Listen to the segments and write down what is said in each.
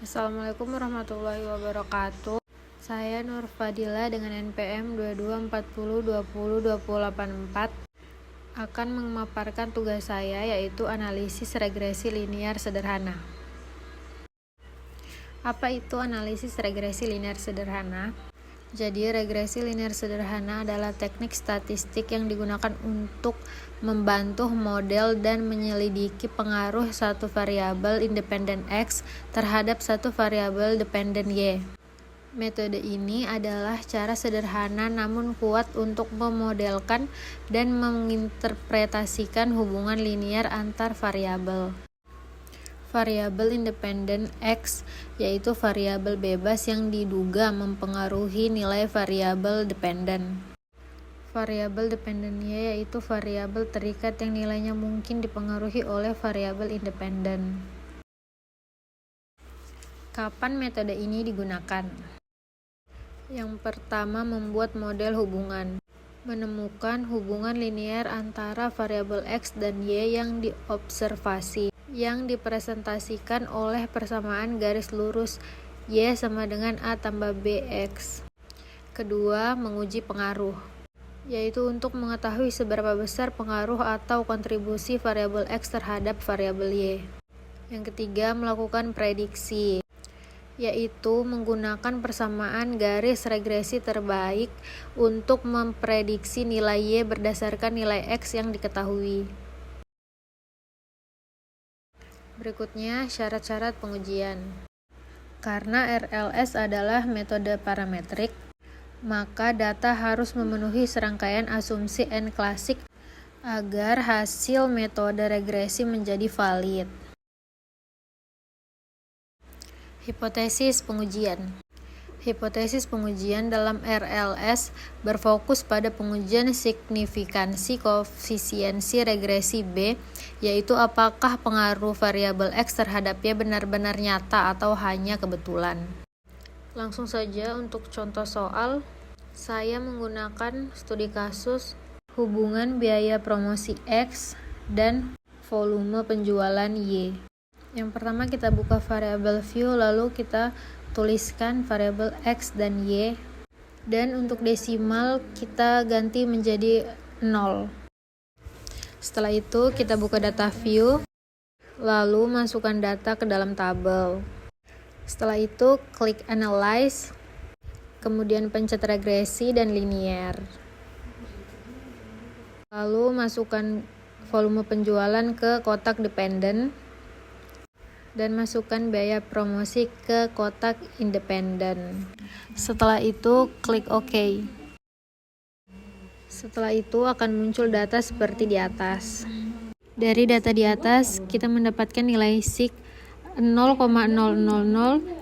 Assalamualaikum warahmatullahi wabarakatuh. Saya Nur Fadila dengan NPM 2240202084 akan memaparkan tugas saya, yaitu analisis regresi linear sederhana. Apa itu analisis regresi linear sederhana? Jadi, regresi linear sederhana adalah teknik statistik yang digunakan untuk membantu model dan menyelidiki pengaruh satu variabel independen X terhadap satu variabel dependen Y. Metode ini adalah cara sederhana namun kuat untuk memodelkan dan menginterpretasikan hubungan linear antar variabel. Variabel independen X yaitu variabel bebas yang diduga mempengaruhi nilai variabel dependen. Variabel dependen Y yaitu variabel terikat yang nilainya mungkin dipengaruhi oleh variabel independen. Kapan metode ini digunakan? Yang pertama, membuat model hubungan. Menemukan hubungan linear antara variabel X dan Y yang diobservasi, yang dipresentasikan oleh persamaan garis lurus Y sama dengan A tambah BX. Kedua, menguji pengaruh, yaitu untuk mengetahui seberapa besar pengaruh atau kontribusi variabel X terhadap variabel Y. Yang ketiga, melakukan prediksi, yaitu menggunakan persamaan garis regresi terbaik untuk memprediksi nilai Y berdasarkan nilai X yang diketahui. Berikutnya, syarat-syarat pengujian. Karena RLS adalah metode parametrik, maka data harus memenuhi serangkaian asumsi N klasik agar hasil metode regresi menjadi valid. Hipotesis pengujian. Hipotesis pengujian dalam RLS berfokus pada pengujian signifikansi koefisiensi regresi B, yaitu apakah pengaruh variabel X terhadap Y benar-benar nyata atau hanya kebetulan. Langsung saja untuk contoh soal, saya menggunakan studi kasus hubungan biaya promosi X dan volume penjualan Y. Yang pertama, kita buka variabel view, lalu kita tuliskan variabel X dan Y, dan untuk desimal kita ganti menjadi 0. Setelah itu kita buka data view, lalu masukkan data ke dalam tabel. Setelah itu klik analyze, kemudian pencet regresi dan linear, lalu masukkan volume penjualan ke kotak dependen dan masukkan biaya promosi ke kotak independen. Setelah itu klik OK. Setelah itu akan muncul data seperti di atas. Dari data di atas kita mendapatkan nilai sig 0,000,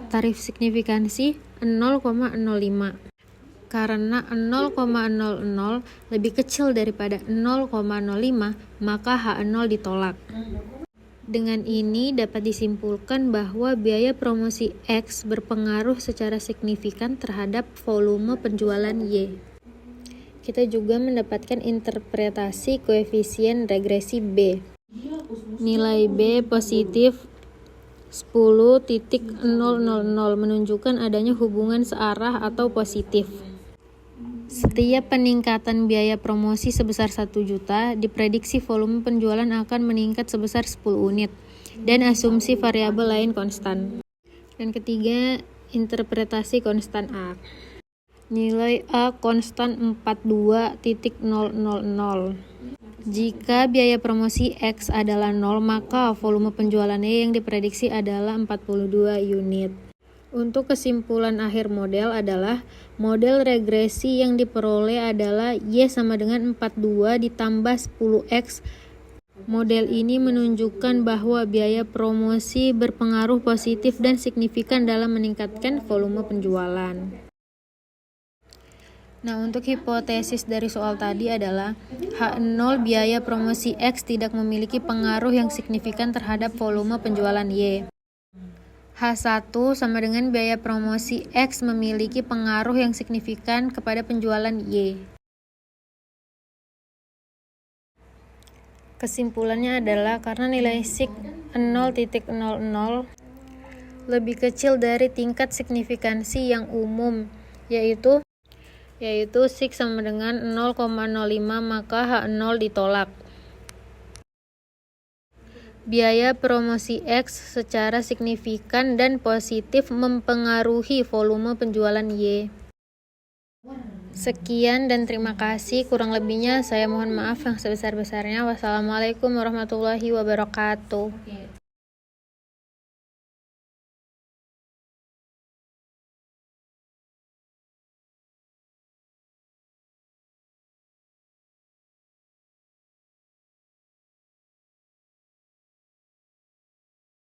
tarif signifikansi 0,05. Karena 0,00 lebih kecil daripada 0,05, maka H0 ditolak. Dengan ini dapat disimpulkan bahwa biaya promosi X berpengaruh secara signifikan terhadap volume penjualan Y. Kita juga mendapatkan interpretasi koefisien regresi B. Nilai B positif 10.000 menunjukkan adanya hubungan searah atau positif. Setiap peningkatan biaya promosi sebesar 1 juta, diprediksi volume penjualan akan meningkat sebesar 10 unit, dan asumsi variabel lain konstan. Dan ketiga, interpretasi konstan A. Nilai A konstan 42.000. Jika biaya promosi X adalah 0, maka volume penjualannya yang diprediksi adalah 42 unit. Untuk kesimpulan akhir model adalah model regresi yang diperoleh adalah Y sama dengan 42 ditambah 10X. Model ini menunjukkan bahwa biaya promosi berpengaruh positif dan signifikan dalam meningkatkan volume penjualan. Nah, untuk hipotesis dari soal tadi adalah H0 biaya promosi X tidak memiliki pengaruh yang signifikan terhadap volume penjualan Y. H1 sama dengan biaya promosi X memiliki pengaruh yang signifikan kepada penjualan Y. Kesimpulannya adalah karena nilai sig 0.00 lebih kecil dari tingkat signifikansi yang umum, yaitu sig sama dengan 0,05, maka H0 ditolak. Biaya promosi X secara signifikan dan positif mempengaruhi volume penjualan Y. Sekian dan terima kasih. Kurang lebihnya saya mohon maaf yang sebesar-besarnya. Wassalamualaikum warahmatullahi wabarakatuh.